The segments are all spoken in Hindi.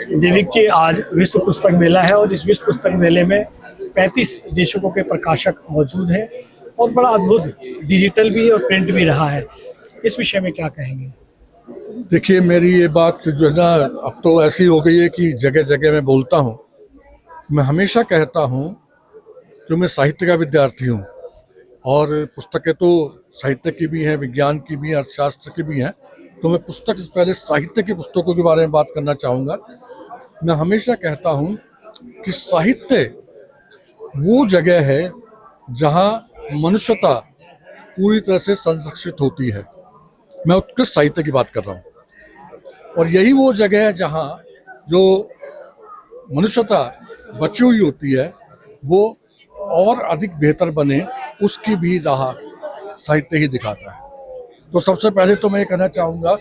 देविक जी, आज विश्व पुस्तक मेला है और इस विश्व पुस्तक मेले में 35 देशों के प्रकाशक मौजूद हैं और बड़ा अद्भुत डिजिटल भी और प्रिंट भी रहा है। इस विषय में क्या कहेंगे? देखिए, मेरी ये बात जो है ना, अब तो ऐसी हो गई है कि जगह जगह मैं बोलता हूँ। मैं हमेशा कहता हूँ कि मैं साहित्य का विद्यार्थी हूँ और पुस्तकें तो साहित्य की भी हैं, विज्ञान की भी हैं, अर्थशास्त्र की भी हैं। तो मैं पुस्तक से पहले साहित्य की पुस्तकों के बारे में बात करना चाहूँगा। मैं हमेशा कहता हूँ कि साहित्य वो जगह है जहाँ मनुष्यता पूरी तरह से संरक्षित होती है। मैं उत्कृष्ट साहित्य की बात कर रहा हूँ और यही वो जगह है जहाँ जो मनुष्यता बची हुई होती है वो और अधिक बेहतर बने, उसकी भी राह साहित्य ही दिखाता है। तो सबसे पहले तो मैं ये कहना चाहूँगा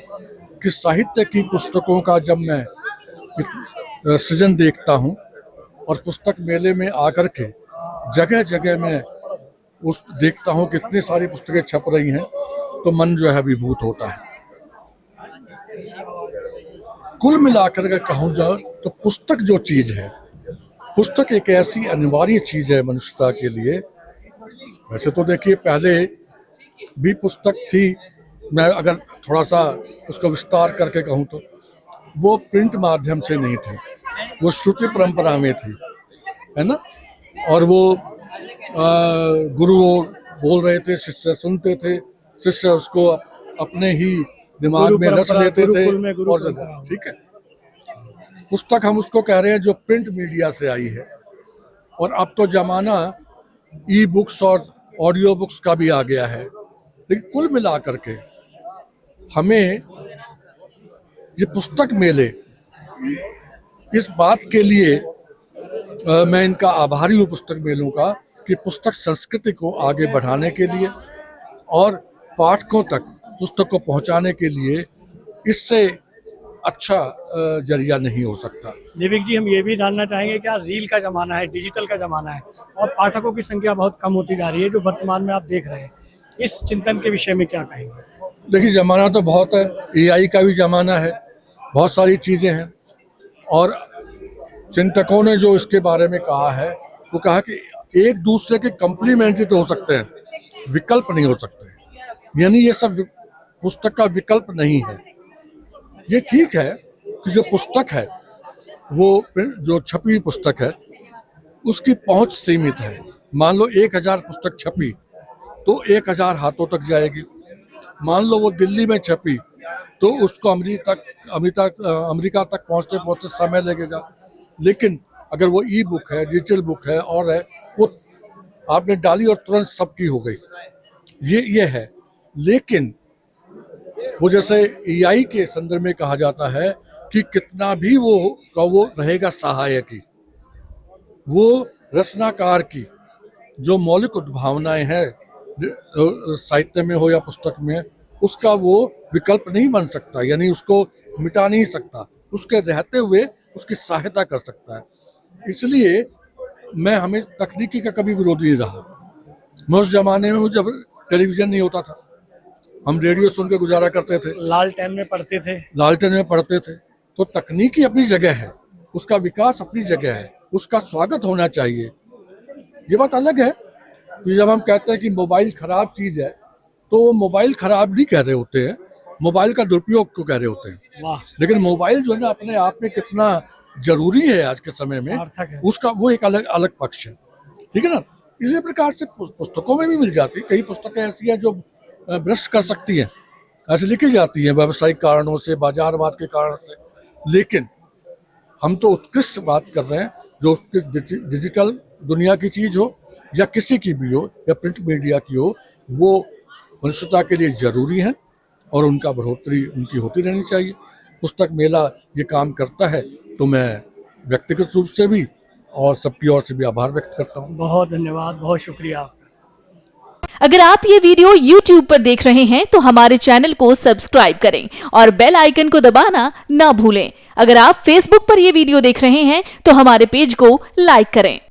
कि साहित्य की पुस्तकों का जब मैं सृजन देखता हूँ और पुस्तक मेले में आकर के जगह जगह में उस देखता हूँ कितनी सारी पुस्तकें छप रही हैं, तो मन जो है अभिभूत होता है। कुल मिलाकर के कहूँ जाओ तो पुस्तक जो चीज़ है, पुस्तक एक ऐसी अनिवार्य चीज़ है मनुष्यता के लिए। वैसे तो देखिए, पहले भी पुस्तक थी। मैं अगर थोड़ा सा उसको विस्तार करके कहूँ तो वो प्रिंट माध्यम से नहीं थी, वो श्रुति परंपरा में थी, है ना। और वो गुरु बोल रहे थे, शिष्य सुनते थे, शिष्य उसको अपने ही दिमाग में रच लेते थे और ठीक है। पुस्तक हम उसको कह रहे हैं जो प्रिंट मीडिया से आई है। और अब तो जमाना ई बुक्स और ऑडियो बुक्स का भी आ गया है। लेकिन कुल मिलाकर के हमें ये पुस्तक मेले इस बात के लिए मैं इनका आभारी हूँ, पुस्तक मेलों का, कि पुस्तक संस्कृति को आगे बढ़ाने के लिए और पाठकों तक पुस्तक को पहुँचाने के लिए इससे अच्छा जरिया नहीं हो सकता। देविक जी, हम ये भी जानना चाहेंगे कि रील का ज़माना है, डिजिटल का ज़माना है और पाठकों की संख्या बहुत कम होती जा रही है, जो वर्तमान में आप देख रहे हैं। इस चिंतन के विषय में क्या कहेंगे? देखिए, ज़माना तो बहुत है, एआई का भी ज़माना है, बहुत सारी चीज़ें हैं। और चिंतकों ने जो इसके बारे में कहा है, वो कहा कि एक दूसरे के कम्प्लीमेंट्री तो हो सकते हैं, विकल्प नहीं हो सकते। यानी ये सब पुस्तक का विकल्प नहीं है। ये ठीक है कि जो पुस्तक है वो जो छपी हुई पुस्तक है उसकी पहुंच सीमित है। मान लो 1000 पुस्तक छपी तो 1000 हाथों तक जाएगी। मान लो वो दिल्ली में छपी तो उसको अमेरिका तक पहुंचते पहुंचते समय लगेगा। लेकिन अगर वो ई बुक है, डिजिटल बुक है और है, वो आपने डाली और तुरंत सबकी हो गई। ये है। लेकिन वो जैसे एआई के संदर्भ में कहा जाता है कि कितना भी वो रहेगा सहायक ही, वो रचनाकार की जो मौलिक उद्भावनाएं हैं साहित्य में हो या पुस्तक में, उसका वो विकल्प नहीं बन सकता। यानी उसको मिटा नहीं सकता, उसके रहते हुए उसकी सहायता कर सकता है। इसलिए मैं हमें तकनीकी का कभी विरोधी नहीं रहा। मैं उस जमाने में जब टेलीविज़न नहीं होता था, हम रेडियो सुन के गुजारा करते थे, लालटेन में पढ़ते थे। तो तकनीकी अपनी जगह है, उसका विकास अपनी जगह है, उसका स्वागत होना चाहिए। ये बात अलग है कि जब हम कहते हैं कि मोबाइल खराब चीज़ है, तो मोबाइल खराब नहीं कह रहे होते हैं, मोबाइल का दुरुपयोग को कह रहे होते हैं। लेकिन मोबाइल जो है ना, अपने आप में कितना जरूरी है आज के समय में, उसका वो एक अलग पक्ष है। ठीक है ना। इसी प्रकार से पुस्तकों में भी मिल जाती। कई पुस्तकें ऐसी हैं जो भ्रष्ट कर सकती हैं, ऐसे लिखी जाती हैं व्यावसायिक कारणों से, बाजारवाद के कारण से। लेकिन हम तो उत्कृष्ट बात कर रहे हैं जो डिजिटल दुनिया की चीज़ हो या किसी की भी हो या प्रिंट मीडिया की हो, वो मनुष्यता के लिए ज़रूरी है और उनका बढ़ोतरी उनकी होती रहनी चाहिए। पुस्तक मेला ये काम करता है तो मैं व्यक्तिगत रूप से भी और सबकी ओर से भी आभार व्यक्त करता हूँ। बहुत धन्यवाद, बहुत शुक्रिया आपका। अगर आप ये वीडियो YouTube पर देख रहे हैं तो हमारे चैनल को सब्सक्राइब करें और बेल आइकन को दबाना ना भूलें। अगर आप Facebook पर ये वीडियो देख रहे हैं तो हमारे पेज को लाइक करें।